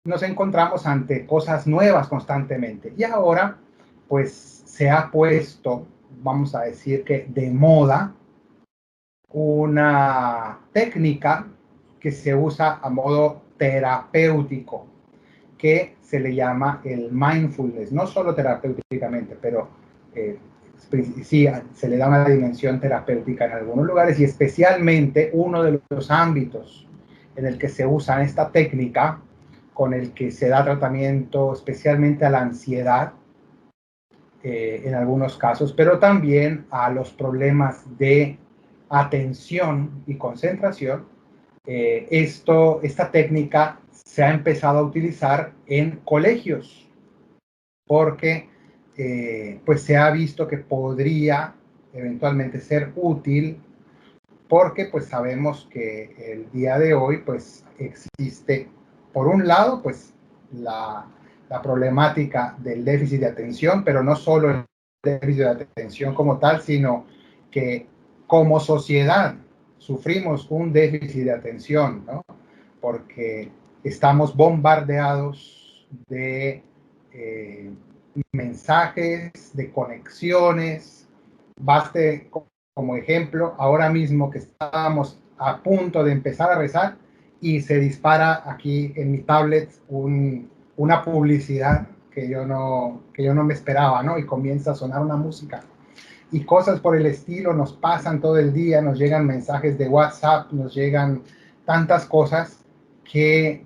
nos encontramos ante cosas nuevas constantemente. Y ahora, pues, se ha puesto, vamos a decir que de moda, una técnica que se usa a modo terapéutico, que se le llama el mindfulness, no solo terapéuticamente, pero eh, sí, se le da una dimensión terapéutica en algunos lugares, y especialmente uno de los ámbitos en el que se usa esta técnica, con el que se da tratamiento especialmente a la ansiedad, en algunos casos, pero también a los problemas de atención y concentración. Esta técnica se ha empezado a utilizar en colegios porque pues se ha visto que podría eventualmente ser útil, porque pues sabemos que el día de hoy pues existe, por un lado, pues la problemática del déficit de atención, pero no solo el déficit de atención como tal, sino que como sociedad sufrimos un déficit de atención, ¿no? Porque estamos bombardeados de mensajes, de conexiones. Baste como ejemplo, ahora mismo que estábamos a punto de empezar a rezar y se dispara aquí en mi tablet una publicidad que yo no me esperaba, ¿no? Y comienza a sonar una música. Y cosas por el estilo nos pasan todo el día, nos llegan mensajes de WhatsApp, nos llegan tantas cosas que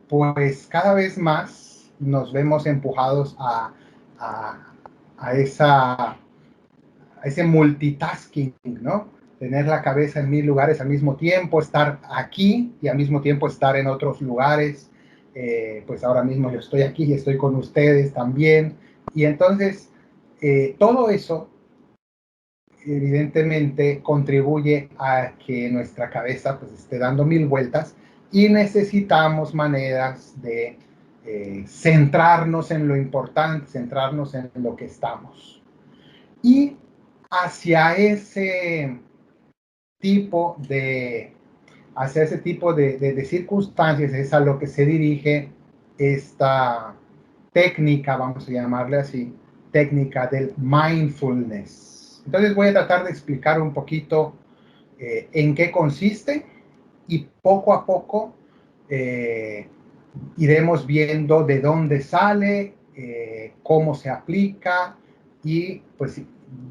pues cada vez más nos vemos empujados a, a ese multitasking, ¿no? Tener la cabeza en 1000 lugares al mismo tiempo, estar aquí y al mismo tiempo estar en otros lugares. Pues ahora mismo yo estoy aquí y estoy con ustedes también. Y entonces, todo eso evidentemente contribuye a que nuestra cabeza pues esté dando 1000 vueltas, y necesitamos maneras de centrarnos en lo importante, centrarnos en lo que estamos. Y hacia ese tipo de, hacia ese tipo de circunstancias es a lo que se dirige esta técnica, vamos a llamarle así, técnica del mindfulness. Entonces voy a tratar de explicar un poquito en qué consiste, y poco a poco eh, iremos viendo de dónde sale, cómo se aplica, y pues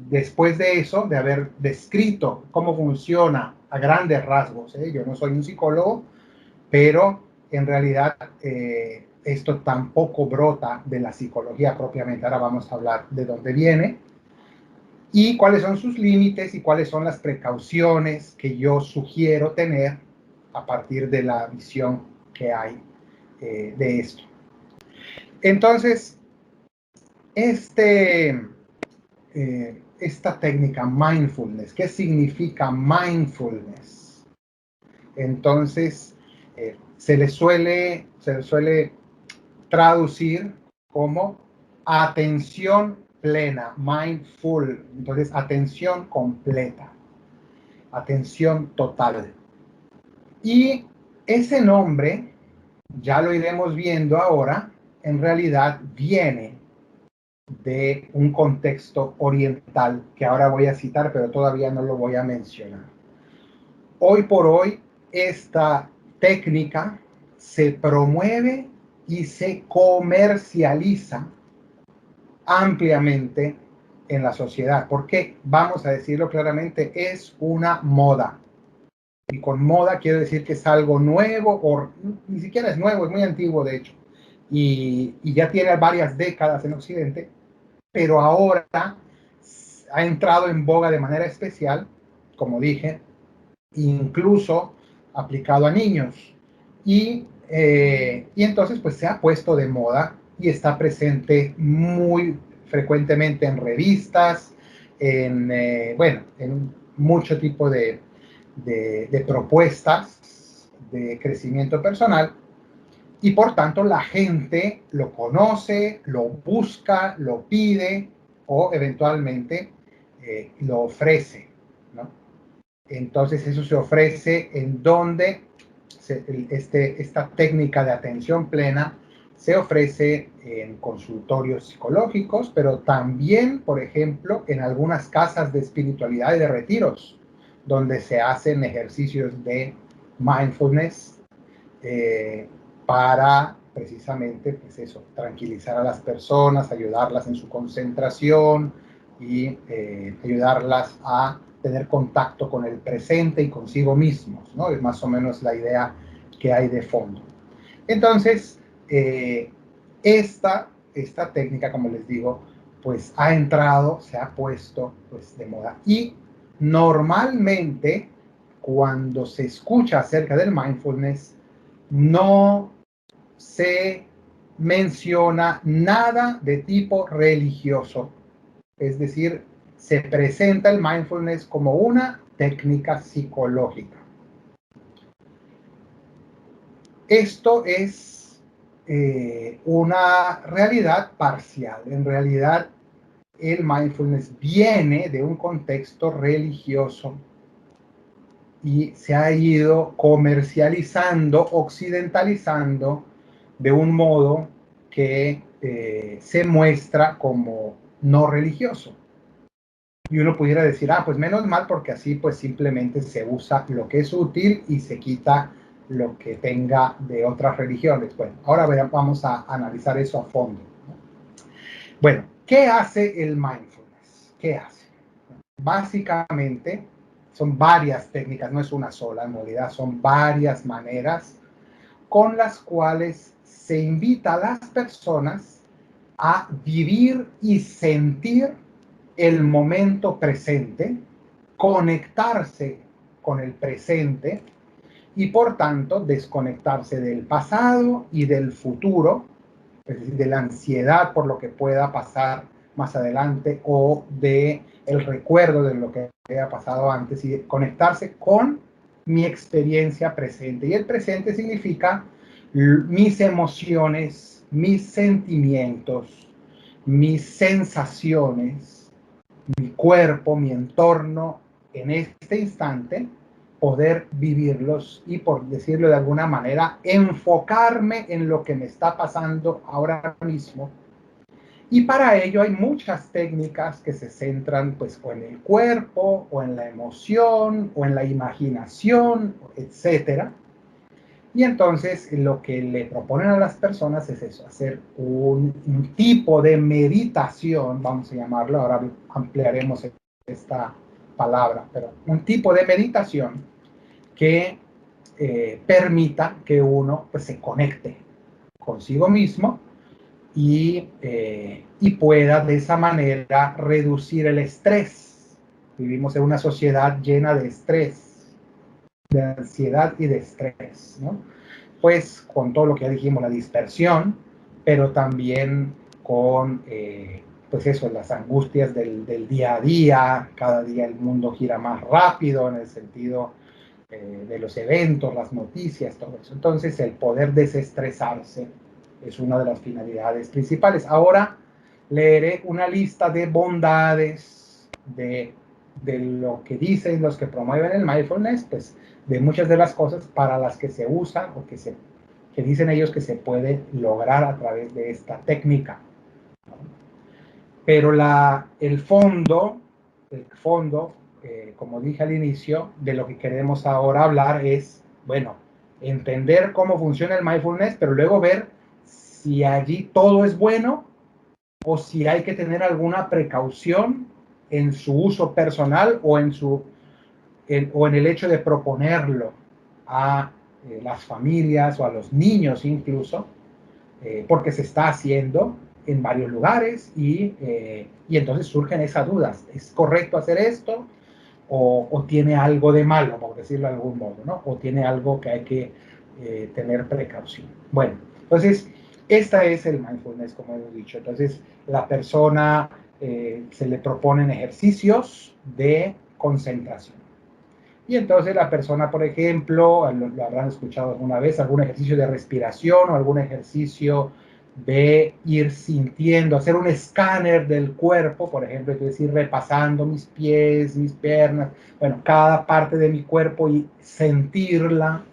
después de eso, de haber descrito cómo funciona a grandes rasgos, yo no soy un psicólogo, pero en realidad esto tampoco brota de la psicología propiamente. Ahora vamos a hablar de dónde viene y cuáles son sus límites y cuáles son las precauciones que yo sugiero tener a partir de la visión que hay de esto. Entonces, esta técnica mindfulness, ¿qué significa mindfulness? Entonces, se le suele traducir como atención plena, mindful. Entonces, atención completa, atención total. Y ese nombre, ya lo iremos viendo ahora, en realidad viene de un contexto oriental que ahora voy a citar, pero todavía no lo voy a mencionar. Hoy por hoy, esta técnica se promueve y se comercializa ampliamente en la sociedad, porque, vamos a decirlo claramente, es una moda. Y con moda quiero decir que es algo nuevo, o ni siquiera es nuevo, es muy antiguo de hecho, y ya tiene varias décadas en Occidente, pero ahora ha entrado en boga de manera especial, como dije, incluso aplicado a niños. Y entonces pues se ha puesto de moda y está presente muy frecuentemente en revistas, bueno, en mucho tipo de propuestas de crecimiento personal, y por tanto la gente lo conoce, lo busca, lo pide o eventualmente lo ofrece, ¿no? Entonces eso se ofrece en donde esta técnica de atención plena Se ofrece en consultorios psicológicos, pero también, por ejemplo, en algunas casas de espiritualidad y de retiros, donde se hacen ejercicios de mindfulness para precisamente, pues eso, tranquilizar a las personas, ayudarlas en su concentración y ayudarlas a tener contacto con el presente y consigo mismos, ¿no? Es más o menos la idea que hay de fondo. Entonces, esta técnica, como les digo, pues ha entrado, se ha puesto pues de moda. Y normalmente, cuando se escucha acerca del mindfulness, no se menciona nada de tipo religioso. Es decir, se presenta el mindfulness como una técnica psicológica. Esto es una realidad parcial. En realidad, el mindfulness viene de un contexto religioso y se ha ido comercializando, occidentalizando de un modo que se muestra como no religioso. Y uno pudiera decir, ah, pues menos mal, porque así pues simplemente se usa lo que es útil y se quita lo que tenga de otras religiones. Bueno, ahora vamos a analizar eso a fondo. Bueno, ¿qué hace el mindfulness? ¿Qué hace? Básicamente, son varias técnicas, no es una sola, en realidad son varias maneras con las cuales se invita a las personas a vivir y sentir el momento presente, conectarse con el presente y por tanto desconectarse del pasado y del futuro, es decir, de la ansiedad por lo que pueda pasar más adelante o de el recuerdo de lo que haya pasado antes y conectarse con mi experiencia presente. Y el presente significa mis emociones, mis sentimientos, mis sensaciones, mi cuerpo, mi entorno en este instante, poder vivirlos y, por decirlo de alguna manera, enfocarme en lo que me está pasando ahora mismo. Y para ello hay muchas técnicas que se centran pues o en el cuerpo, o en la emoción, o en la imaginación, etcétera. Y entonces lo que le proponen a las personas es eso, hacer un tipo de meditación, vamos a llamarlo, ahora ampliaremos esta palabra, pero un tipo de meditación que permita que uno pues, se conecte consigo mismo y pueda de esa manera reducir el estrés. Vivimos en una sociedad llena de estrés, de ansiedad y de estrés, ¿no? Pues con todo lo que ya dijimos, la dispersión, pero también con, pues eso, las angustias del día a día. Cada día el mundo gira más rápido en el sentido de los eventos, las noticias, todo eso. Entonces, el poder desestresarse es una de las finalidades principales. Ahora leeré una lista de bondades de lo que dicen los que promueven el mindfulness, pues de muchas de las cosas para las que se usa o que dicen ellos que se puede lograr a través de esta técnica. Pero el fondo, como dije al inicio, de lo que queremos ahora hablar es, bueno, entender cómo funciona el mindfulness, pero luego ver si allí todo es bueno o si hay que tener alguna precaución en su uso personal o en el hecho de proponerlo a las familias o a los niños incluso, porque se está haciendo en varios lugares y entonces surgen esas dudas. ¿Es correcto hacer esto? O tiene algo de malo, por decirlo de algún modo, ¿no? O tiene algo que hay que tener precaución. Bueno, entonces, esta es el mindfulness, como hemos dicho. Entonces, la persona se le proponen ejercicios de concentración. Y entonces la persona, por ejemplo, lo habrán escuchado alguna vez, algún ejercicio de respiración o algún ejercicio de ir sintiendo, hacer un escáner del cuerpo, por ejemplo, es decir, repasando mis pies, mis piernas, bueno, cada parte de mi cuerpo y sentirla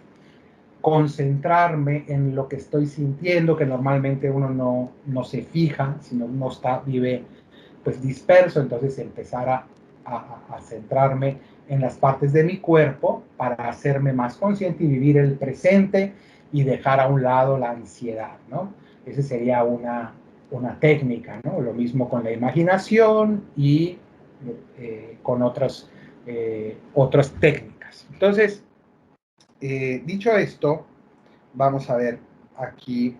concentrarme en lo que estoy sintiendo, que normalmente uno no se fija, sino uno vive pues disperso, entonces empezar a centrarme en las partes de mi cuerpo para hacerme más consciente y vivir el presente y dejar a un lado la ansiedad, ¿no? Esa sería una técnica, ¿no? Lo mismo con la imaginación y con otras técnicas. Entonces, dicho esto, vamos a ver, aquí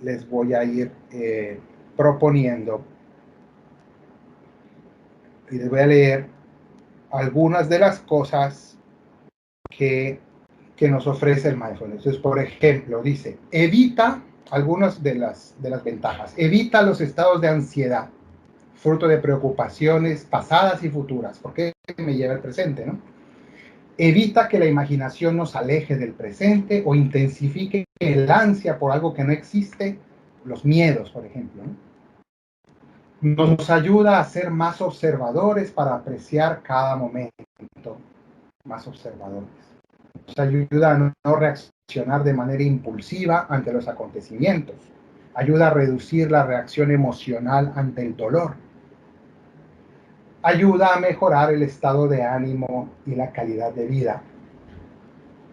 les voy a ir proponiendo y les voy a leer algunas de las cosas que nos ofrece el mindfulness. Entonces, por ejemplo, dice, evita algunas de las ventajas. Evita los estados de ansiedad, fruto de preocupaciones pasadas y futuras, porque me lleva al presente, ¿no? Evita que la imaginación nos aleje del presente o intensifique el ansia por algo que no existe, los miedos, por ejemplo, ¿no? Nos ayuda a ser más observadores para apreciar cada momento, más observadores. Nos ayuda a no reaccionar de manera impulsiva ante los acontecimientos. Ayuda a reducir la reacción emocional ante el dolor. Ayuda a mejorar el estado de ánimo y la calidad de vida.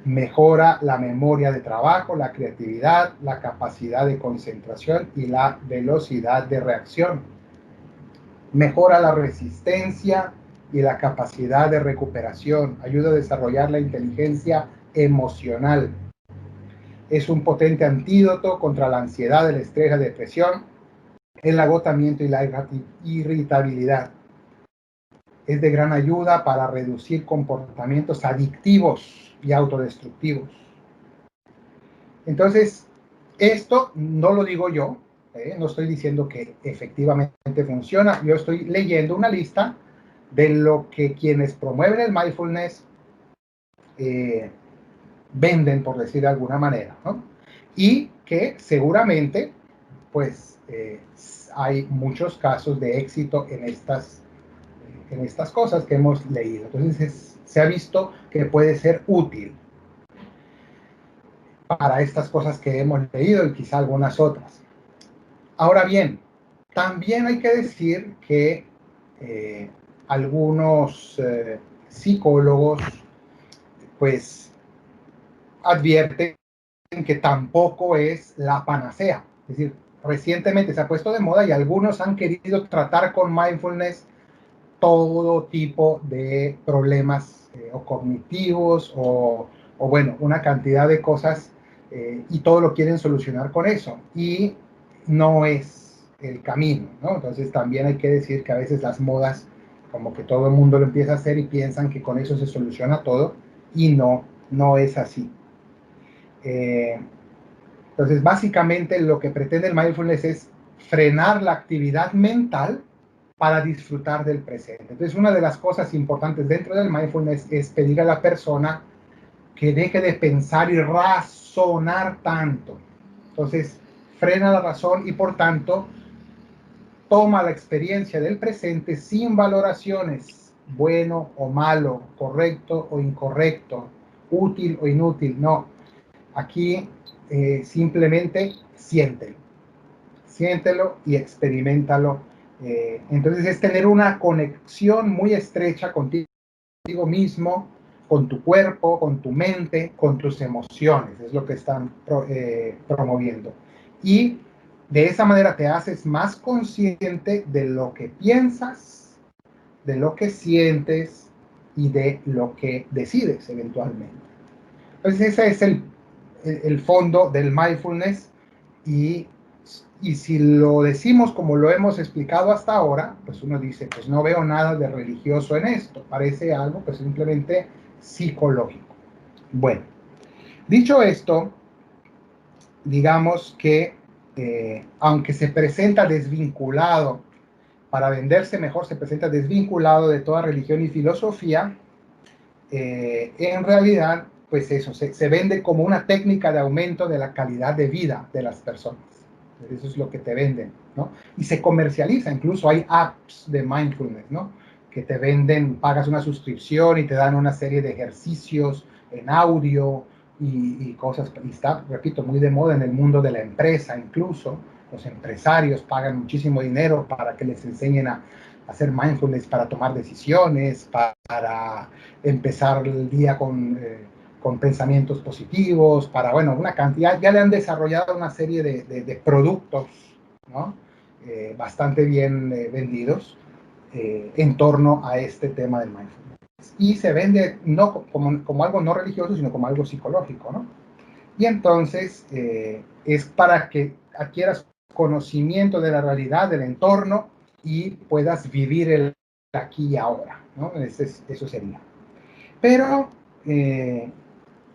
Mejora la memoria de trabajo, la creatividad, la capacidad de concentración y la velocidad de reacción. Mejora la resistencia y la capacidad de recuperación. Ayuda a desarrollar la inteligencia emocional. Es un potente antídoto contra la ansiedad, el estrés, la depresión, el agotamiento y la irritabilidad. Es de gran ayuda para reducir comportamientos adictivos y autodestructivos. Entonces, esto no lo digo yo, no estoy diciendo que efectivamente funciona, yo estoy leyendo una lista de lo que quienes promueven el mindfulness venden, por decir de alguna manera, ¿no? Y que seguramente, pues, hay muchos casos de éxito en estas cosas que hemos leído. Entonces, se ha visto que puede ser útil para estas cosas que hemos leído y quizá algunas otras. Ahora bien, también hay que decir que algunos psicólogos pues advierten que tampoco es la panacea. Es decir, recientemente se ha puesto de moda y algunos han querido tratar con mindfulness todo tipo de problemas o cognitivos o bueno, una cantidad de cosas y todo lo quieren solucionar con eso. Y no es el camino, ¿no? Entonces también hay que decir que a veces las modas, como que todo el mundo lo empieza a hacer y piensan que con eso se soluciona todo y no es así. Entonces básicamente lo que pretende el mindfulness es frenar la actividad mental para disfrutar del presente. Entonces, una de las cosas importantes dentro del mindfulness es pedir a la persona que deje de pensar y razonar tanto. Entonces, frena la razón y por tanto toma la experiencia del presente sin valoraciones, bueno o malo, correcto o incorrecto, útil o inútil. No, aquí simplemente siéntelo y experiméntalo. Entonces es tener una conexión muy estrecha contigo mismo, con tu cuerpo, con tu mente, con tus emociones, es lo que están promoviendo. Y de esa manera te haces más consciente de lo que piensas, de lo que sientes y de lo que decides eventualmente. Entonces ese es el fondo del mindfulness y si lo decimos como lo hemos explicado hasta ahora, pues uno dice, pues no veo nada de religioso en esto, parece algo pues simplemente psicológico. Bueno, dicho esto, digamos que aunque se presenta desvinculado, para venderse mejor se presenta desvinculado de toda religión y filosofía, en realidad, pues eso, se vende como una técnica de aumento de la calidad de vida de las personas. Eso es lo que te venden, ¿no? Y se comercializa, incluso hay apps de mindfulness, ¿no? Que te venden, pagas una suscripción y te dan una serie de ejercicios en audio y cosas, y está, repito, muy de moda en el mundo de la empresa. Incluso los empresarios pagan muchísimo dinero para que les enseñen a hacer mindfulness, para tomar decisiones, para empezar el día con pensamientos positivos, para, bueno, una cantidad, ya le han desarrollado una serie de productos, ¿no? Bastante bien vendidos en torno a este tema del mindfulness. Y se vende no como algo no religioso, sino como algo psicológico, ¿no? Y entonces es para que adquieras conocimiento de la realidad, del entorno, y puedas vivir el aquí y ahora, ¿no? Eso sería. Pero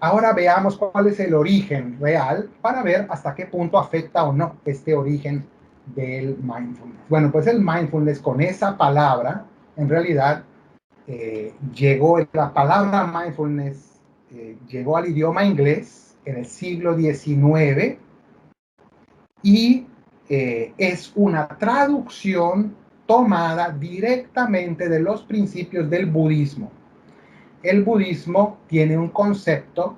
ahora veamos cuál es el origen real para ver hasta qué punto afecta o no este origen del mindfulness. Bueno, pues el mindfulness, con esa palabra, en realidad llegó, la palabra mindfulness llegó al idioma inglés en el siglo XIX y es una traducción tomada directamente de los principios del budismo. El budismo tiene un concepto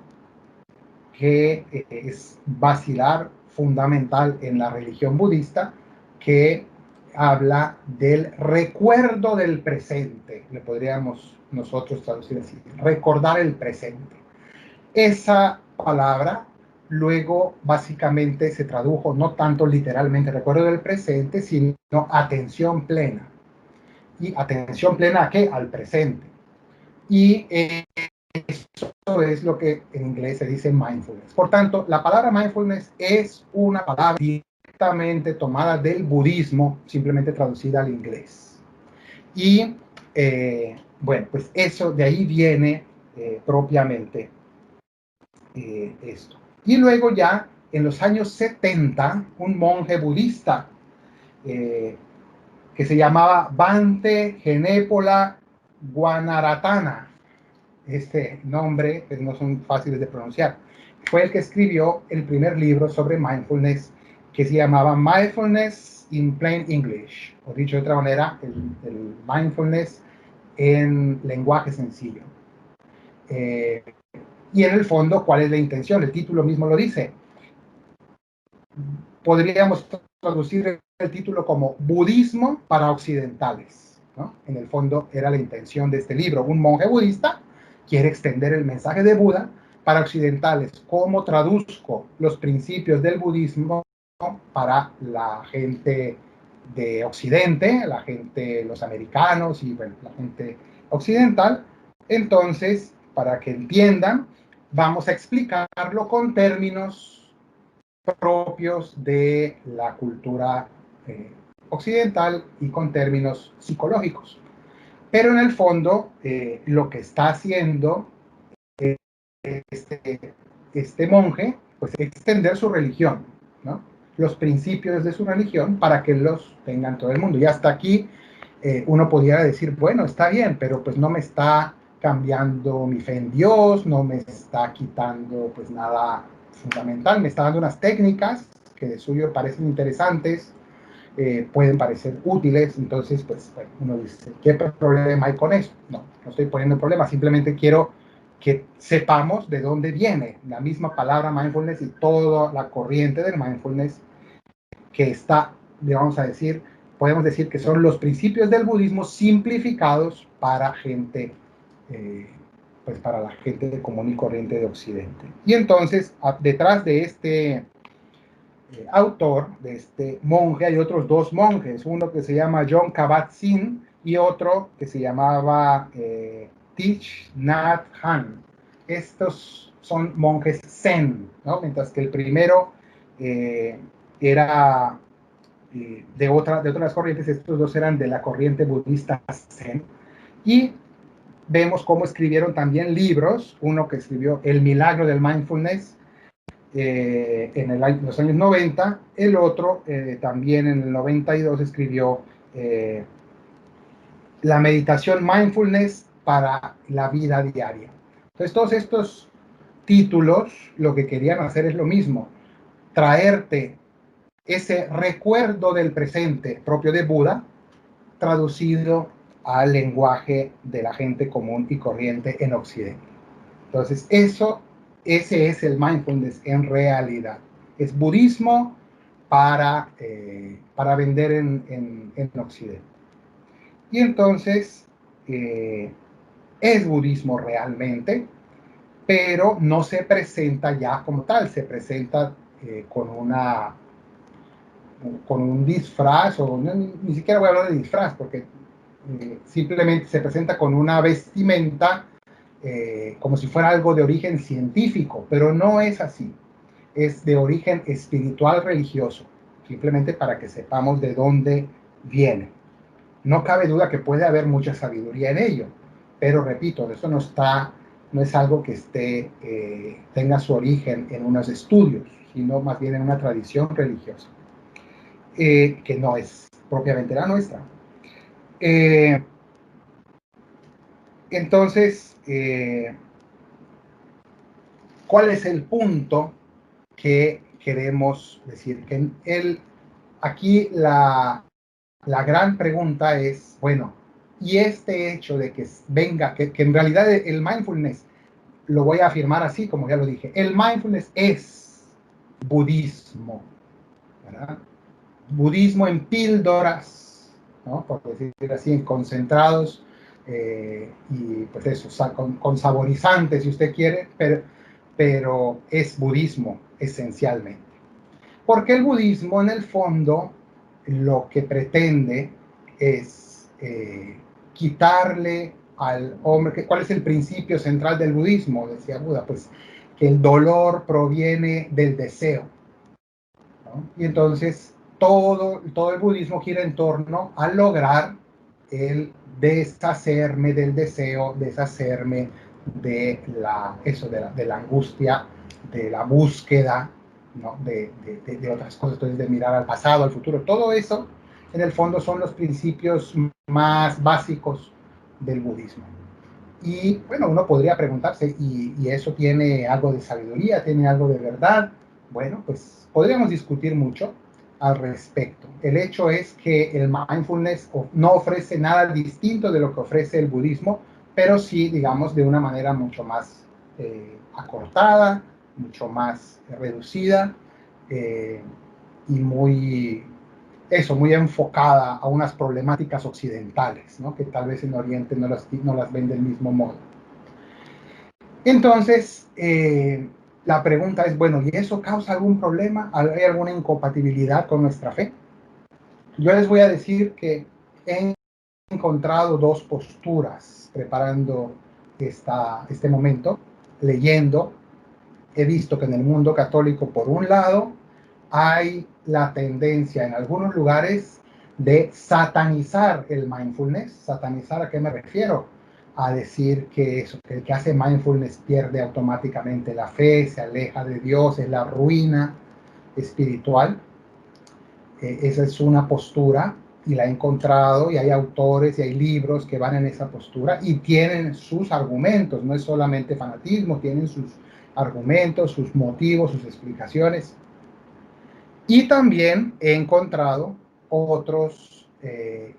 que es basilar, fundamental en la religión budista, que habla del recuerdo del presente. Le podríamos nosotros traducir así: recordar el presente. Esa palabra luego básicamente se tradujo no tanto literalmente recuerdo del presente, sino atención plena. ¿Y atención plena a qué? Al presente. Y eso es lo que en inglés se dice mindfulness. Por tanto, la palabra mindfulness es una palabra directamente tomada del budismo, simplemente traducida al inglés. Y bueno, pues eso, de ahí viene propiamente esto. Y luego ya en los años 70, un monje budista que se llamaba Bhante Genépola Guanaratana, este nombre pues, no son fáciles de pronunciar, fue el que escribió el primer libro sobre mindfulness, que se llamaba Mindfulness in Plain English, o dicho de otra manera, el mindfulness en lenguaje sencillo. Y en el fondo, ¿cuál es la intención? El título mismo lo dice. Podríamos traducir el título como Budismo para Occidentales, ¿no? En el fondo era la intención de este libro. Un monje budista quiere extender el mensaje de Buda para occidentales. ¿Cómo traduzco los principios del budismo para la gente de Occidente, la gente, los americanos y bueno, la gente occidental? Entonces, para que entiendan, vamos a explicarlo con términos propios de la cultura occidental y con términos psicológicos. Pero en el fondo, lo que está haciendo este monje, pues es extender su religión, ¿no? Los principios de su religión para que los tengan todo el mundo. Y hasta aquí uno podría decir, bueno, está bien, pero pues no me está cambiando mi fe en Dios, no me está quitando pues nada fundamental, me está dando unas técnicas que de suyo parecen interesantes, pueden parecer útiles, entonces pues bueno, uno dice, ¿qué problema hay con eso? No, no estoy poniendo problema, simplemente quiero que sepamos de dónde viene la misma palabra mindfulness y toda la corriente del mindfulness que está, vamos a decir, podemos decir que son los principios del budismo simplificados para gente, pues para la gente común y corriente de Occidente. Y entonces, detrás de este autor, de este monje, hay otros dos monjes, uno que se llama Jon Kabat-Zinn y otro que se llamaba Thich Nhat Hanh. Estos son monjes zen, ¿no? Mientras que el primero era de otras corrientes, estos dos eran de la corriente budista zen. Y vemos cómo escribieron también libros, uno que escribió El milagro del mindfulness en los años 90, el otro también en el 92 escribió La meditación mindfulness para la vida diaria. Entonces todos estos títulos lo que querían hacer es lo mismo, traerte ese recuerdo del presente propio de Buda, traducido al lenguaje de la gente común y corriente en Occidente. Entonces, eso ese es el mindfulness en realidad. Es budismo para vender en Occidente. Y entonces, es budismo realmente, pero no se presenta ya como tal, se presenta con un disfraz, o no, ni siquiera voy a hablar de disfraz, porque simplemente se presenta con una vestimenta como si fuera algo de origen científico, pero no es así, es de origen espiritual religioso, simplemente para que sepamos de dónde viene. No cabe duda que puede haber mucha sabiduría en ello, pero repito, eso no es algo que tenga su origen en unos estudios, sino más bien en una tradición religiosa, que no es propiamente la nuestra. Entonces, ¿cuál es el punto que queremos decir? Aquí la gran pregunta es, bueno, y este hecho de que venga, que en realidad el mindfulness, lo voy a afirmar así, como ya lo dije, el mindfulness es budismo, ¿verdad? Budismo en píldoras, ¿no? Por decir así, en concentrados, y pues eso, con saborizantes, si usted quiere, pero es budismo esencialmente. Porque el budismo, en el fondo, lo que pretende es quitarle al hombre. ¿Cuál es el principio central del budismo? Decía Buda, pues que el dolor proviene del deseo, ¿no? Y entonces todo el budismo gira en torno a lograr el deshacerme del deseo, deshacerme de la angustia, de la búsqueda, ¿no? de otras cosas, entonces de mirar al pasado, al futuro. Todo eso, en el fondo, son los principios más básicos del budismo. Y bueno, uno podría preguntarse, ¿y eso tiene algo de sabiduría? ¿Tiene algo de verdad? Bueno, pues podríamos discutir mucho al respecto. El hecho es que el mindfulness no ofrece nada distinto de lo que ofrece el budismo, pero sí, digamos, de una manera mucho más acortada, mucho más reducida, y muy enfocada a unas problemáticas occidentales, ¿no? Que tal vez en Oriente no las ven del mismo modo. Entonces, la pregunta es, bueno, ¿y eso causa algún problema? ¿Hay alguna incompatibilidad con nuestra fe? Yo les voy a decir que he encontrado dos posturas preparando este momento, leyendo. He visto que en el mundo católico, por un lado, hay la tendencia en algunos lugares de satanizar el mindfulness. ¿Satanizar a qué me refiero? A decir que el que hace mindfulness pierde automáticamente la fe, se aleja de Dios, es la ruina espiritual. Esa es una postura y la he encontrado, y hay autores y hay libros que van en esa postura y tienen sus argumentos, no es solamente fanatismo, tienen sus argumentos, sus motivos, sus explicaciones. Y también he encontrado otros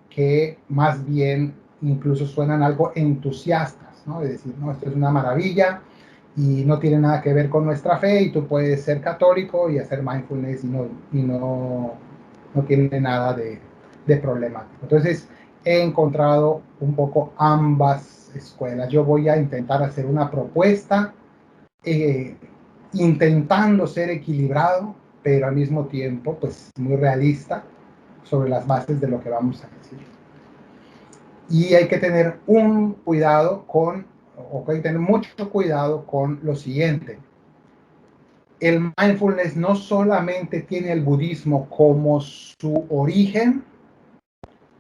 que más bien incluso suenan algo entusiastas, ¿no? De decir, no, esto es una maravilla y no tiene nada que ver con nuestra fe, y tú puedes ser católico y hacer mindfulness y no tiene nada de problemático. Entonces, he encontrado un poco ambas escuelas. Yo voy a intentar hacer una propuesta eh, intentando ser equilibrado, pero al mismo tiempo, pues, muy realista sobre las bases de lo que vamos a decir. Y hay que tener hay que tener mucho cuidado con lo siguiente. El mindfulness no solamente tiene el budismo como su origen,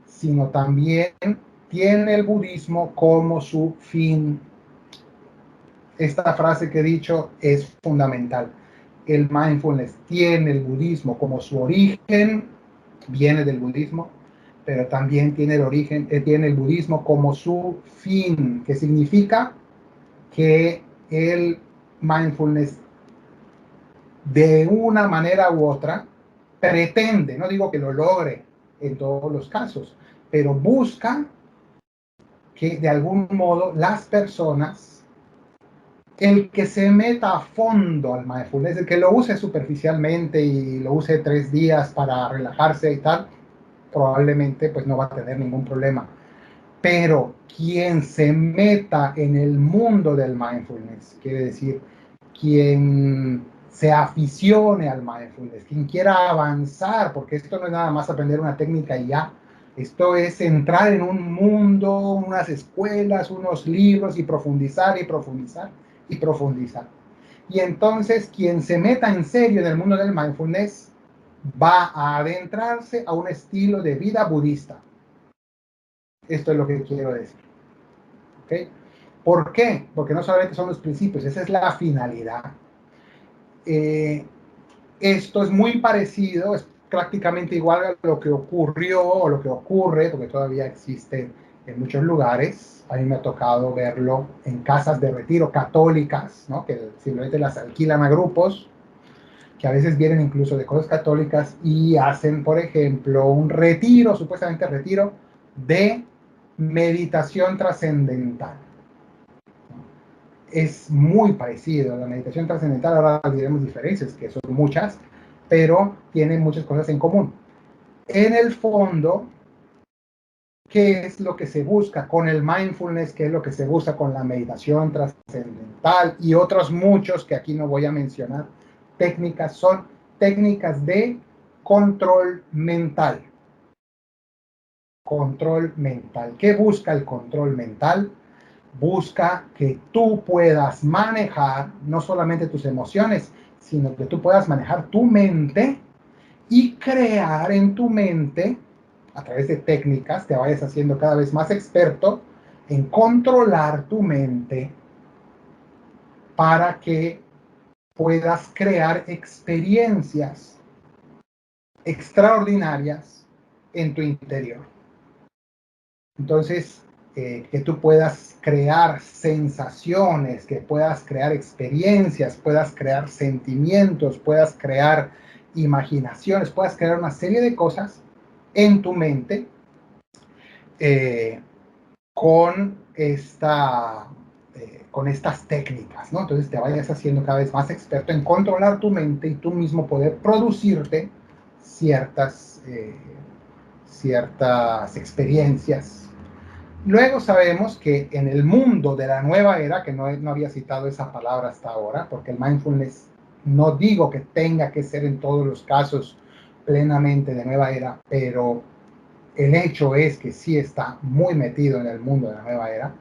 sino también tiene el budismo como su fin. Esta frase que he dicho es fundamental. El mindfulness tiene el budismo como su origen, viene del budismo, pero también tiene tiene el budismo como su fin, que significa que el mindfulness, de una manera u otra, pretende, no digo que lo logre en todos los casos, pero busca que de algún modo las personas El que se meta a fondo al mindfulness, el que lo use superficialmente y lo use 3 días para relajarse y tal, probablemente pues no va a tener ningún problema. Pero quien se meta en el mundo del mindfulness, quiere decir, quien se aficione al mindfulness, quien quiera avanzar, porque esto no es nada más aprender una técnica y ya, esto es entrar en un mundo, unas escuelas, unos libros y profundizar y profundizar y profundizar. Y entonces quien se meta en serio en el mundo del mindfulness va a adentrarse a un estilo de vida budista. Esto es lo que quiero decir. ¿Okay? ¿Por qué? Porque no solamente son los principios, esa es la finalidad. Esto es muy parecido, es prácticamente igual a lo que ocurrió o lo que ocurre, porque todavía existe en muchos lugares. A mí me ha tocado verlo en casas de retiro católicas, ¿no? Que simplemente las alquilan a grupos, que a veces vienen incluso de cosas católicas y hacen, por ejemplo, un retiro, supuestamente retiro, de meditación trascendental. Es muy parecido a la meditación trascendental. Ahora diremos diferencias, que son muchas, pero tienen muchas cosas en común. En el fondo, ¿qué es lo que se busca con el mindfulness? ¿Qué es lo que se busca con la meditación trascendental? Y otros muchos que aquí no voy a mencionar. Técnicas son técnicas de control mental. Control mental. ¿Qué busca el control mental? Busca que tú puedas manejar no solamente tus emociones, sino que tú puedas manejar tu mente y crear en tu mente, a través de técnicas, te vayas haciendo cada vez más experto en controlar tu mente para que puedas crear experiencias extraordinarias en tu interior. Entonces, que tú puedas crear sensaciones, que puedas crear experiencias, puedas crear sentimientos, puedas crear imaginaciones, puedas crear una serie de cosas en tu mente eh, con, con estas técnicas, ¿no? Entonces te vayas haciendo cada vez más experto en controlar tu mente y tú mismo poder producirte ciertas experiencias. Luego sabemos que en el mundo de la nueva era, que no había citado esa palabra hasta ahora, porque el mindfulness no digo que tenga que ser en todos los casos plenamente de nueva era, pero el hecho es que sí está muy metido en el mundo de la nueva era.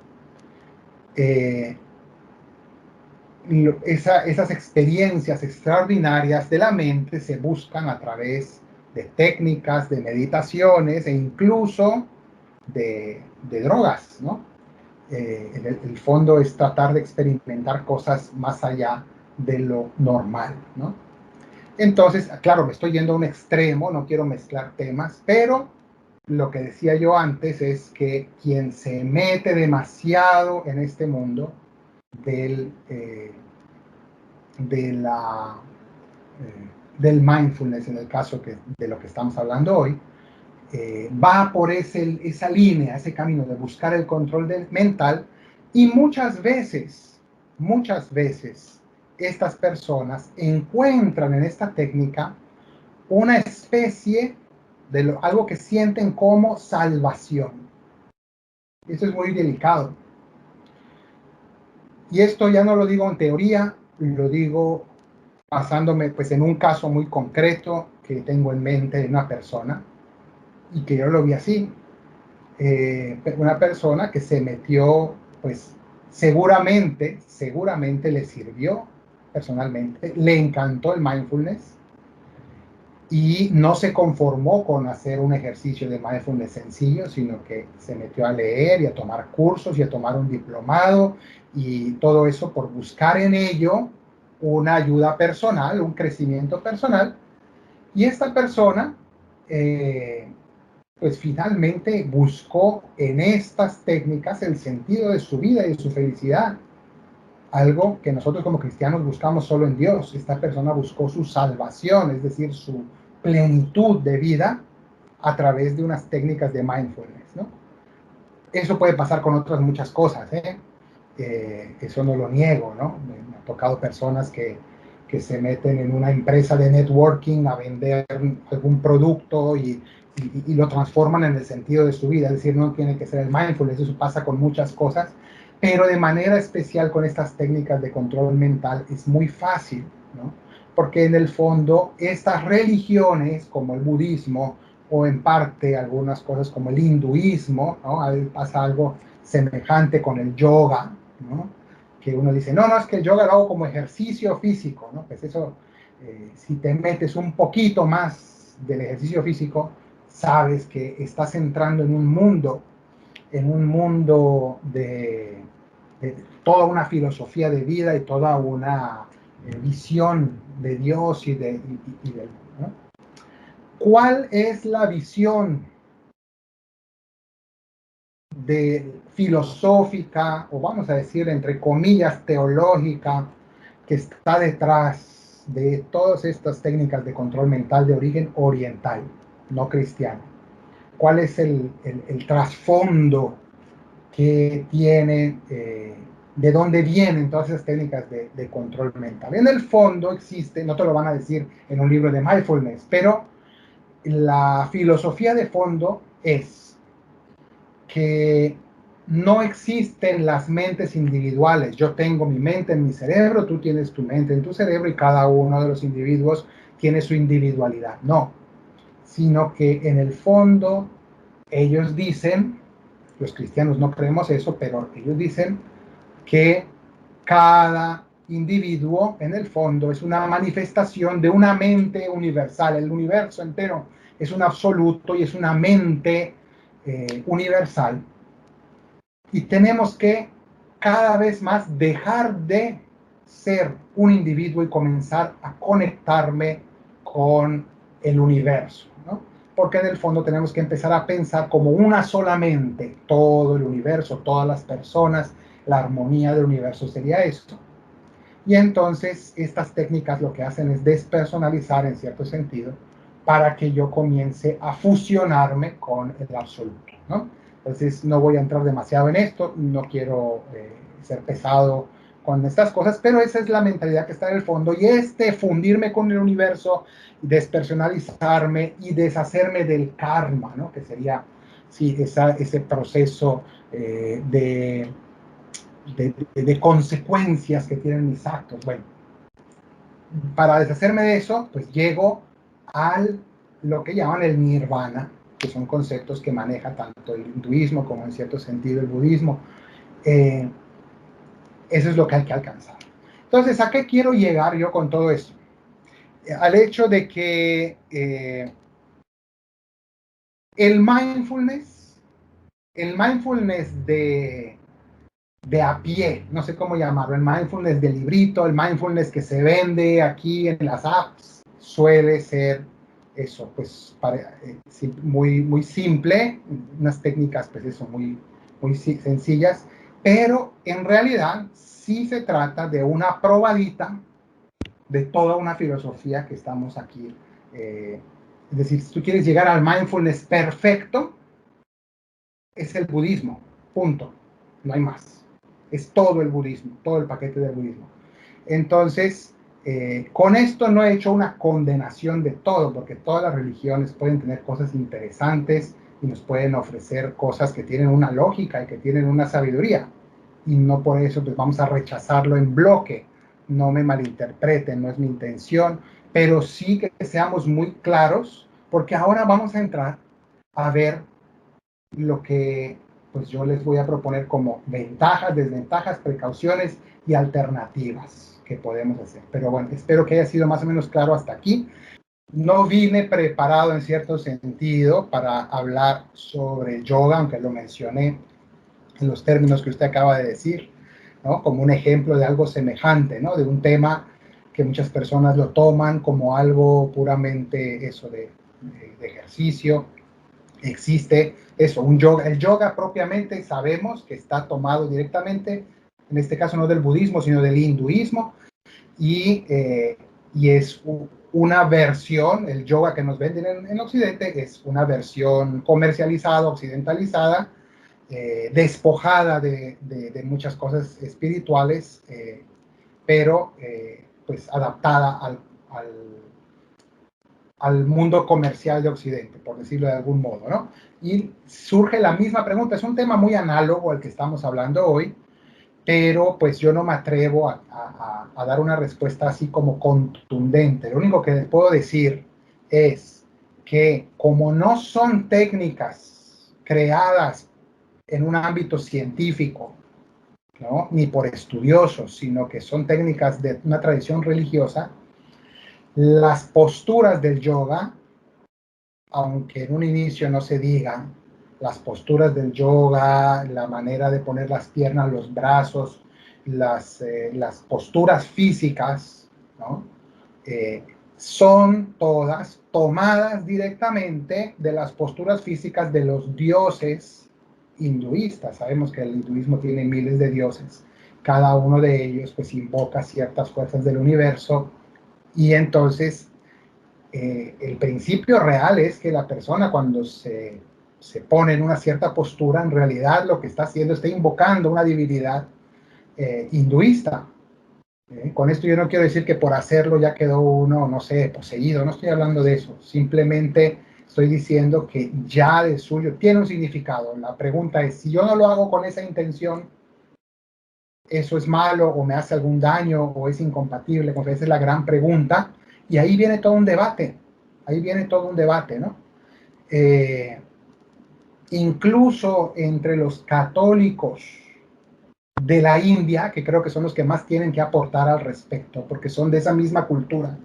Esas experiencias extraordinarias de la mente se buscan a través de técnicas, de meditaciones e incluso de drogas, ¿no? El fondo es tratar de experimentar cosas más allá de lo normal, ¿no? Entonces, claro, me estoy yendo a un extremo, no quiero mezclar temas, pero lo que decía yo antes es que quien se mete demasiado en este mundo del, de la, del mindfulness, en el caso de lo que estamos hablando hoy, va por esa línea, ese camino de buscar el control mental, y muchas veces, estas personas encuentran en esta técnica una especie de algo que sienten como salvación. Eso es muy delicado. Y esto ya no lo digo en teoría, lo digo basándome pues en un caso muy concreto que tengo en mente de una persona y que yo lo vi así. Una persona que se metió, pues seguramente le sirvió personalmente, le encantó el mindfulness y no se conformó con hacer un ejercicio de mindfulness sencillo, sino que se metió a leer y a tomar cursos y a tomar un diplomado y todo eso por buscar en ello una ayuda personal, un crecimiento personal. Y esta persona, pues finalmente buscó en estas técnicas el sentido de su vida y de su felicidad. Algo que nosotros como cristianos buscamos solo en Dios. Esta persona buscó su salvación, es decir, su plenitud de vida a través de unas técnicas de mindfulness, ¿no? Eso puede pasar con otras muchas cosas, ¿eh? eso no lo niego, ¿no? Me ha tocado personas que se meten en una empresa de networking a vender algún producto y lo transforman en el sentido de su vida. Es decir, no tiene que ser el mindfulness, eso pasa con muchas cosas, pero de manera especial con estas técnicas de control mental es muy fácil, ¿no? Porque en el fondo estas religiones como el budismo o en parte algunas cosas como el hinduismo, ¿no? A veces pasa algo semejante con el yoga, ¿no? Que uno dice, no, no, es que el yoga lo hago como ejercicio físico, ¿no? Pues eso, si te metes un poquito más del ejercicio físico, sabes que estás entrando en un mundo de toda una filosofía de vida y toda una visión de Dios y del, ¿no? ¿Cuál es la visión de filosófica, o vamos a decir entre comillas teológica, que está detrás de todas estas técnicas de control mental de origen oriental, no cristiano? ¿Cuál es el trasfondo que tiene, de dónde vienen todas esas técnicas de control mental? En el fondo existe, no te lo van a decir en un libro de mindfulness, pero la filosofía de fondo es que no existen las mentes individuales. Yo tengo mi mente en mi cerebro, tú tienes tu mente en tu cerebro y cada uno de los individuos tiene su individualidad. No, sino que en el fondo ellos dicen, los cristianos no creemos eso, pero ellos dicen que cada individuo en el fondo es una manifestación de una mente universal. El universo entero es un absoluto y es una mente universal. Y tenemos que cada vez más dejar de ser un individuo y comenzar a conectarme con el universo, ¿no? Porque en el fondo tenemos que empezar a pensar como una sola mente, todo el universo, todas las personas, la armonía del universo sería esto. Y entonces estas técnicas lo que hacen es despersonalizar en cierto sentido para que yo comience a fusionarme con el absoluto, ¿no? Entonces no voy a entrar demasiado en esto, no quiero ser pesado con estas cosas, pero esa es la mentalidad que está en el fondo y fundirme con el universo, despersonalizarme y deshacerme del karma, ¿no? Que sería, sí, ese proceso de consecuencias que tienen mis actos. Bueno, para deshacerme de eso, pues llego al lo que llaman el nirvana, que son conceptos que maneja tanto el hinduismo como en cierto sentido el budismo. Eso es lo que hay que alcanzar. Entonces, ¿a qué quiero llegar yo con todo esto? Al hecho de que el mindfulness de a pie, no sé cómo llamarlo, el mindfulness de librito, el mindfulness que se vende aquí en las apps, suele ser eso, pues muy, muy simple, unas técnicas pues eso, muy, muy sencillas, pero en realidad sí se trata de una probadita de toda una filosofía que estamos aquí. Es decir, si tú quieres llegar al mindfulness perfecto, es el budismo, punto, no hay más. Es todo el budismo, todo el paquete del budismo. Entonces, con esto no he hecho una condenación de todo, porque todas las religiones pueden tener cosas interesantes y nos pueden ofrecer cosas que tienen una lógica y que tienen una sabiduría. Y no por eso pues vamos a rechazarlo en bloque. No me malinterpreten, no es mi intención, pero sí que seamos muy claros, porque ahora vamos a entrar a ver lo que pues yo les voy a proponer como ventajas, desventajas, precauciones y alternativas que podemos hacer. Pero bueno, espero que haya sido más o menos claro hasta aquí. No vine preparado en cierto sentido para hablar sobre yoga, aunque lo mencioné en los términos que usted acaba de decir, ¿no? Como un ejemplo de algo semejante, ¿no? De un tema que muchas personas lo toman como algo puramente eso de ejercicio. Existe eso, un yoga. El yoga propiamente sabemos que está tomado directamente, en este caso no del budismo, sino del hinduismo, y es una versión, el yoga que nos venden en Occidente es una versión comercializada, occidentalizada, despojada de muchas cosas espirituales, pero pues adaptada al mundo comercial de Occidente, por decirlo de algún modo, ¿no? Y surge la misma pregunta, es un tema muy análogo al que estamos hablando hoy, pero pues yo no me atrevo a dar una respuesta así como contundente. Lo único que les puedo decir es que como no son técnicas creadas en un ámbito científico, ¿no?, ni por estudiosos, sino que son técnicas de una tradición religiosa, las posturas del yoga, aunque en un inicio no se digan, las posturas del yoga, la manera de poner las piernas, los brazos, las posturas físicas, ¿no?, son todas tomadas directamente de las posturas físicas de los dioses hinduistas. Sabemos que el hinduismo tiene miles de dioses. Cada uno de ellos pues invoca ciertas fuerzas del universo, y entonces el principio real es que la persona cuando se pone en una cierta postura, en realidad lo que está haciendo, está invocando una divinidad hinduista. Con esto yo no quiero decir que por hacerlo ya quedó uno, no sé, poseído, no estoy hablando de eso, simplemente estoy diciendo que ya de suyo tiene un significado. La pregunta es, si yo no lo hago con esa intención, ¿eso es malo o me hace algún daño o es incompatible? Esa es la gran pregunta, y ahí viene todo un debate, ¿no? Incluso entre los católicos de la India, que creo que son los que más tienen que aportar al respecto, porque son de esa misma cultura.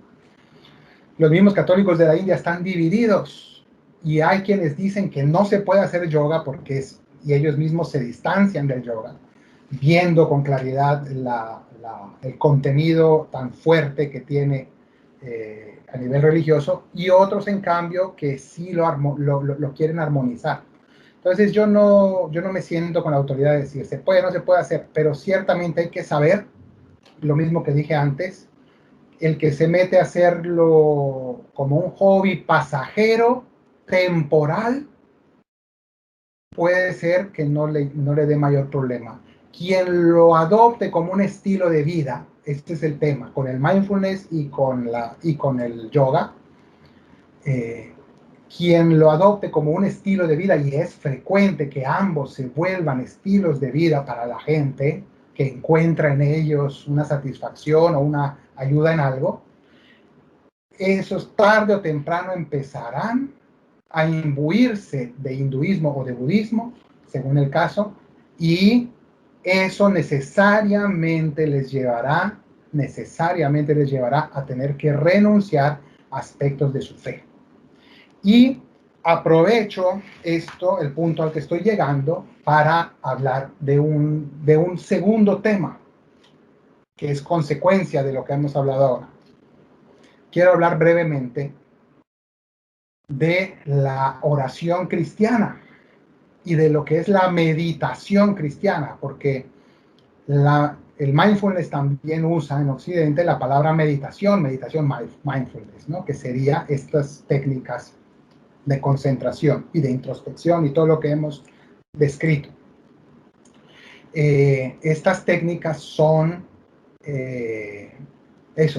Los mismos católicos de la India están divididos, y hay quienes dicen que no se puede hacer yoga porque y ellos mismos se distancian del yoga, viendo con claridad el contenido tan fuerte que tiene a nivel religioso, y otros en cambio que sí lo quieren armonizar. Entonces yo no me siento con la autoridad de decir se puede o no se puede hacer, pero ciertamente hay que saber, lo mismo que dije antes, el que se mete a hacerlo como un hobby pasajero, temporal, puede ser que no le dé mayor problema. Quien lo adopte como un estilo de vida, este es el tema, con el mindfulness y con el yoga, quien lo adopte como un estilo de vida, y es frecuente que ambos se vuelvan estilos de vida para la gente que encuentra en ellos una satisfacción o una ayuda en algo, esos tarde o temprano empezarán a imbuirse de hinduismo o de budismo, según el caso, y eso necesariamente les llevará a tener que renunciar a aspectos de su fe. Y aprovecho el punto al que estoy llegando, para hablar de un segundo tema, que es consecuencia de lo que hemos hablado ahora. Quiero hablar brevemente de la oración cristiana y de lo que es la meditación cristiana, porque el mindfulness también usa en Occidente la palabra meditación mindfulness, ¿no?, que sería estas técnicas de concentración y de introspección y todo lo que hemos descrito. Estas técnicas son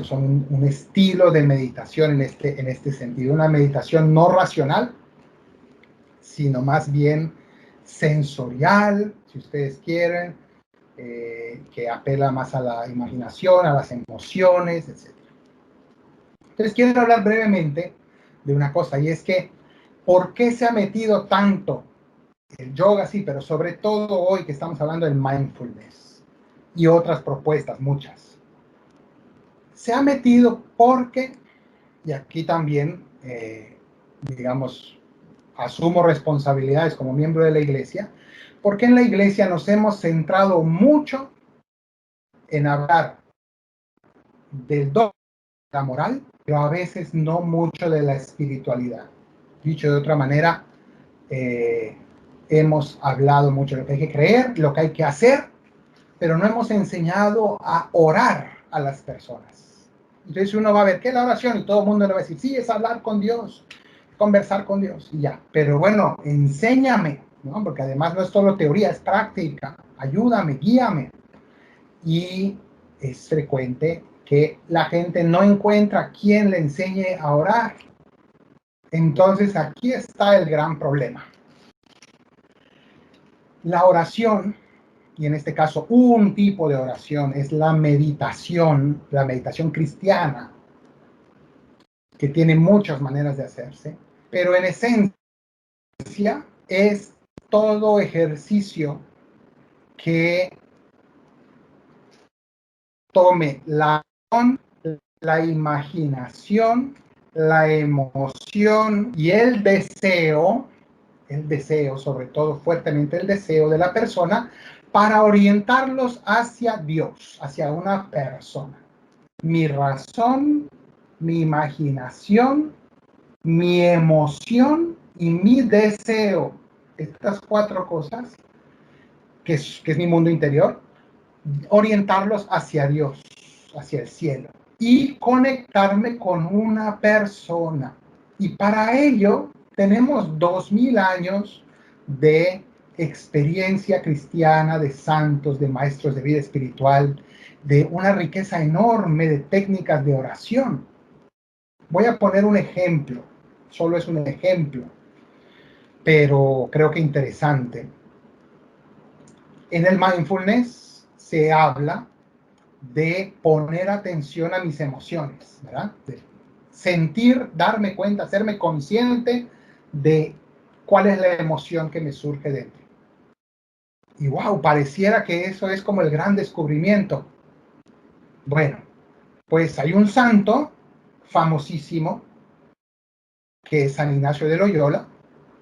son un estilo de meditación en este sentido, una meditación no racional, sino más bien sensorial, si ustedes quieren, que apela más a la imaginación, a las emociones, etc. Entonces quiero hablar brevemente de una cosa, y es que ¿por qué se ha metido tanto el yoga? Sí, pero sobre todo hoy que estamos hablando del mindfulness y otras propuestas, muchas. Se ha metido porque, y aquí también, digamos, asumo responsabilidades como miembro de la iglesia, porque en la iglesia nos hemos centrado mucho en hablar del dogma, de la moral, pero a veces no mucho de la espiritualidad. Dicho de otra manera, hemos hablado mucho de lo que hay que creer, lo que hay que hacer, pero no hemos enseñado a orar a las personas. Entonces uno va a ver qué es la oración y todo el mundo le va a decir, sí, es hablar con Dios, conversar con Dios y ya. Pero bueno, enséñame ¿no? Porque además no es solo teoría, es práctica. Ayúdame, guíame. Y es frecuente que la gente no encuentra quien le enseñe a orar. Entonces aquí está el gran problema. La oración, y en este caso un tipo de oración, es la meditación cristiana, que tiene muchas maneras de hacerse, pero en esencia es todo ejercicio que tome la imaginación, la emoción y el deseo, sobre todo fuertemente el deseo de la persona, para orientarlos hacia Dios, hacia una persona. Mi razón, mi imaginación, mi emoción y mi deseo. Estas cuatro cosas, que es mi mundo interior, orientarlos hacia Dios, hacia el cielo, y conectarme con una persona. Y para ello tenemos 2000 años de experiencia cristiana, de santos, de maestros de vida espiritual, de una riqueza enorme de técnicas de oración. Voy a poner un ejemplo, solo es un ejemplo, pero creo que interesante. En el mindfulness se habla de poner atención a mis emociones, ¿verdad? De sentir, darme cuenta, hacerme consciente de cuál es la emoción que me surge dentro. Y wow, pareciera que eso es como el gran descubrimiento. Bueno, pues hay un santo famosísimo, que es San Ignacio de Loyola,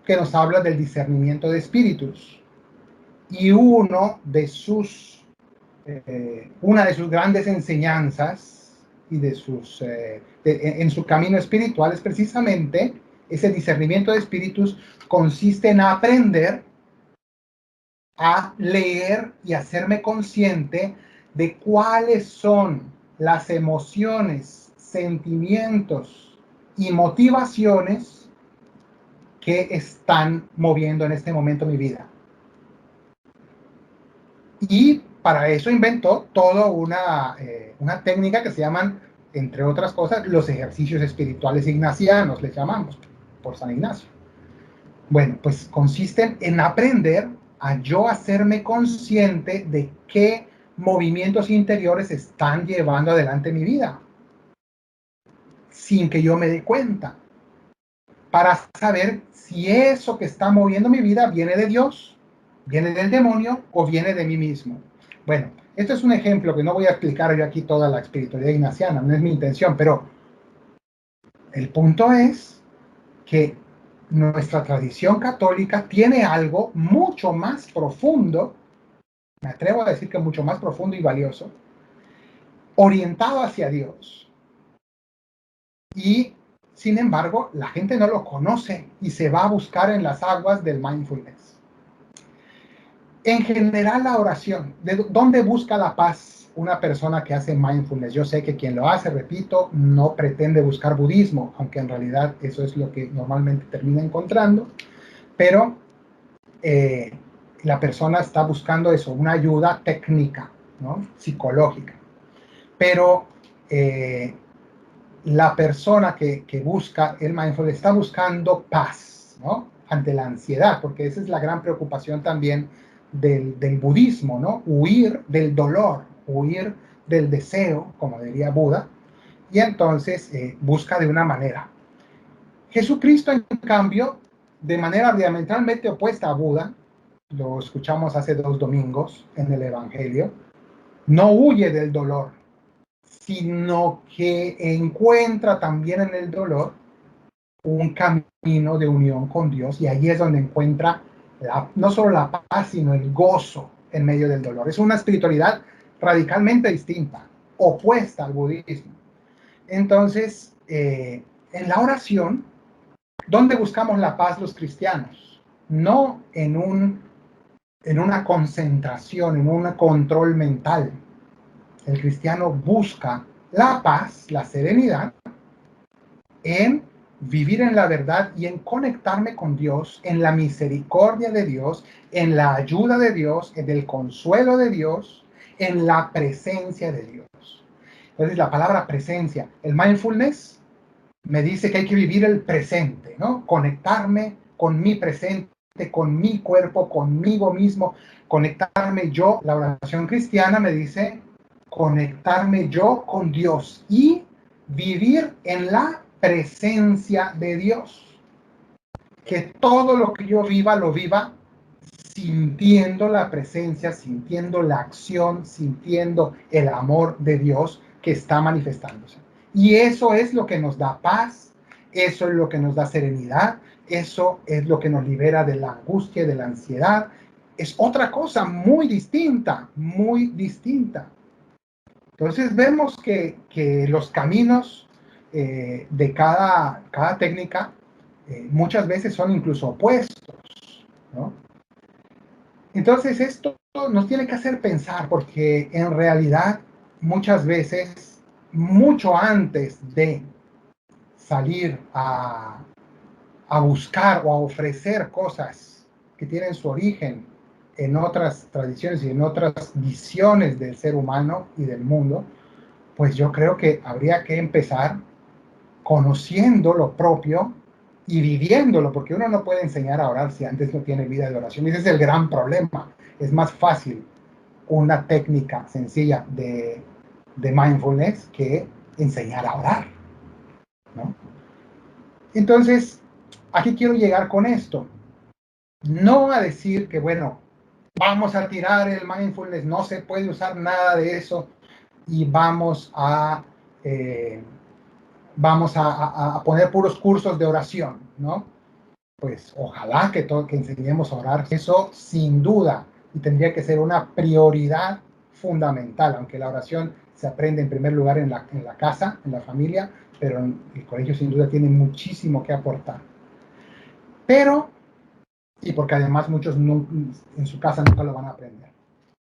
que nos habla del discernimiento de espíritus. Y una de sus grandes enseñanzas y en su camino espiritual es precisamente ese discernimiento de espíritus. Consiste en aprender a leer y hacerme consciente de cuáles son las emociones, sentimientos y motivaciones que están moviendo en este momento mi vida. Y para eso inventó toda una técnica que se llaman, entre otras cosas, los ejercicios espirituales ignacianos, les llamamos, por San Ignacio. Bueno, pues consisten en aprender a yo hacerme consciente de qué movimientos interiores están llevando adelante mi vida, sin que yo me dé cuenta, para saber si eso que está moviendo mi vida viene de Dios, viene del demonio o viene de mí mismo. Bueno, esto es un ejemplo que no voy a explicar yo aquí toda la espiritualidad ignaciana, no es mi intención, pero el punto es que nuestra tradición católica tiene algo mucho más profundo, me atrevo a decir que mucho más profundo y valioso, orientado hacia Dios. Y sin embargo, la gente no lo conoce y se va a buscar en las aguas del mindfulness. En general, la oración, ¿de dónde busca la paz una persona que hace mindfulness? Yo sé que quien lo hace, repito, no pretende buscar budismo, aunque en realidad eso es lo que normalmente termina encontrando, pero la persona está buscando eso, una ayuda técnica, ¿no? Psicológica. Pero la persona que busca el mindfulness está buscando paz, ¿no? Ante la ansiedad, porque esa es la gran preocupación también del budismo, ¿no? Huir del dolor, huir del deseo, como diría Buda, y entonces busca de una manera. Jesucristo, en cambio, de manera diametralmente opuesta a Buda, lo escuchamos hace 2 domingos en el Evangelio, no huye del dolor, sino que encuentra también en el dolor un camino de unión con Dios, y ahí es donde encuentra no solo la paz, sino el gozo en medio del dolor. Es una espiritualidad radicalmente distinta, opuesta al budismo. Entonces, en la oración, ¿dónde buscamos la paz los cristianos? No en una concentración, en un control mental. El cristiano busca la paz, la serenidad, en vivir en la verdad y en conectarme con Dios, en la misericordia de Dios, en la ayuda de Dios, en el consuelo de Dios, en la presencia de Dios. Entonces, la palabra presencia, el mindfulness me dice que hay que vivir el presente, ¿no? Conectarme con mi presente, con mi cuerpo, conmigo mismo, conectarme yo. La oración cristiana me dice conectarme yo con Dios y vivir en la presencia de Dios. Que todo lo que yo viva, lo viva sintiendo la presencia, sintiendo la acción, sintiendo el amor de Dios que está manifestándose. Y eso es lo que nos da paz, eso es lo que nos da serenidad, eso es lo que nos libera de la angustia, de la ansiedad. Es otra cosa muy distinta, muy distinta. Entonces vemos que los caminos de cada técnica muchas veces son incluso opuestos, ¿no? Entonces esto nos tiene que hacer pensar, porque en realidad muchas veces, mucho antes de salir a buscar o a ofrecer cosas que tienen su origen en otras tradiciones y en otras visiones del ser humano y del mundo, pues yo creo que habría que empezar conociendo lo propio y viviéndolo, porque uno no puede enseñar a orar si antes no tiene vida de oración. Ese es el gran problema. Es más fácil una técnica sencilla de mindfulness que enseñar a orar, ¿no? Entonces, ¿a qué quiero llegar con esto? No a decir que, bueno, vamos a tirar el mindfulness, no se puede usar nada de eso y vamos a poner puros cursos de oración, ¿no? Pues ojalá que enseñemos a orar. Eso sin duda, y tendría que ser una prioridad fundamental, aunque la oración se aprende en primer lugar en la casa, en la familia, pero el colegio sin duda tiene muchísimo que aportar. Pero, y porque además muchos no, en su casa nunca lo van a aprender.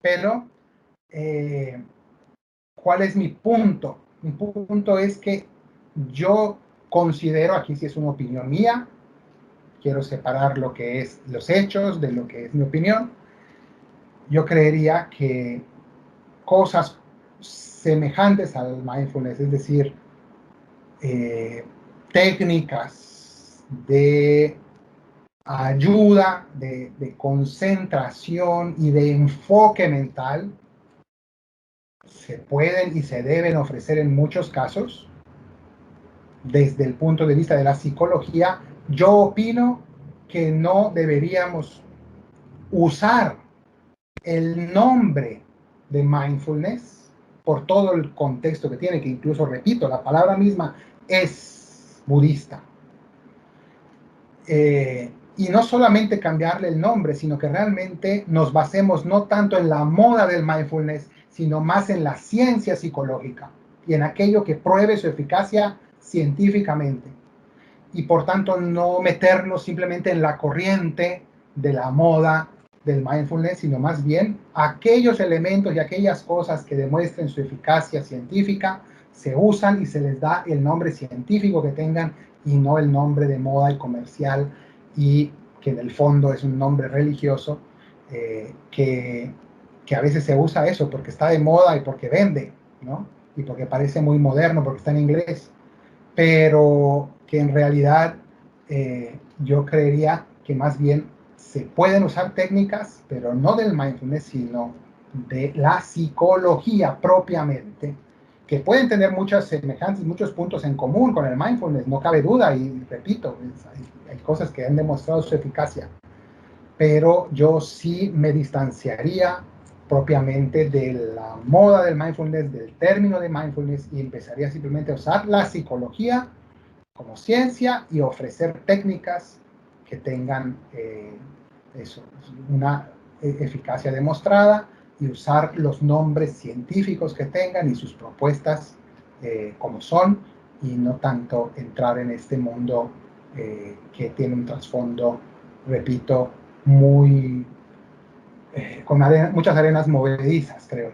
Pero, ¿cuál es mi punto? Mi punto es que yo considero, aquí sí es una opinión mía, quiero separar lo que es los hechos de lo que es mi opinión. Yo creería que cosas semejantes al mindfulness, es decir, técnicas de ayuda, de concentración y de enfoque mental, se pueden y se deben ofrecer en muchos casos. Desde el punto de vista de la psicología, yo opino que no deberíamos usar el nombre de mindfulness por todo el contexto que tiene, que incluso, repito, la palabra misma es budista. Y no solamente cambiarle el nombre, sino que realmente nos basemos no tanto en la moda del mindfulness, sino más en la ciencia psicológica y en aquello que pruebe su eficacia científicamente. Y por tanto no meternos simplemente en la corriente de la moda del mindfulness, sino más bien aquellos elementos y aquellas cosas que demuestren su eficacia científica se usan y se les da el nombre científico que tengan y no el nombre de moda y comercial, y que en el fondo es un nombre religioso que a veces se usa eso porque está de moda y porque vende, ¿no? Y porque parece muy moderno porque está en inglés, pero que en realidad yo creería que más bien se pueden usar técnicas, pero no del mindfulness, sino de la psicología propiamente, que pueden tener muchas semejanzas, muchos puntos en común con el mindfulness, no cabe duda, y repito, hay cosas que han demostrado su eficacia, pero yo sí me distanciaría propiamente de la moda del mindfulness, del término de mindfulness, y empezaría simplemente a usar la psicología como ciencia y ofrecer técnicas que tengan una eficacia demostrada, y usar los nombres científicos que tengan y sus propuestas como son, y no tanto entrar en este mundo que tiene un trasfondo, repito, muy con muchas arenas movedizas, creo.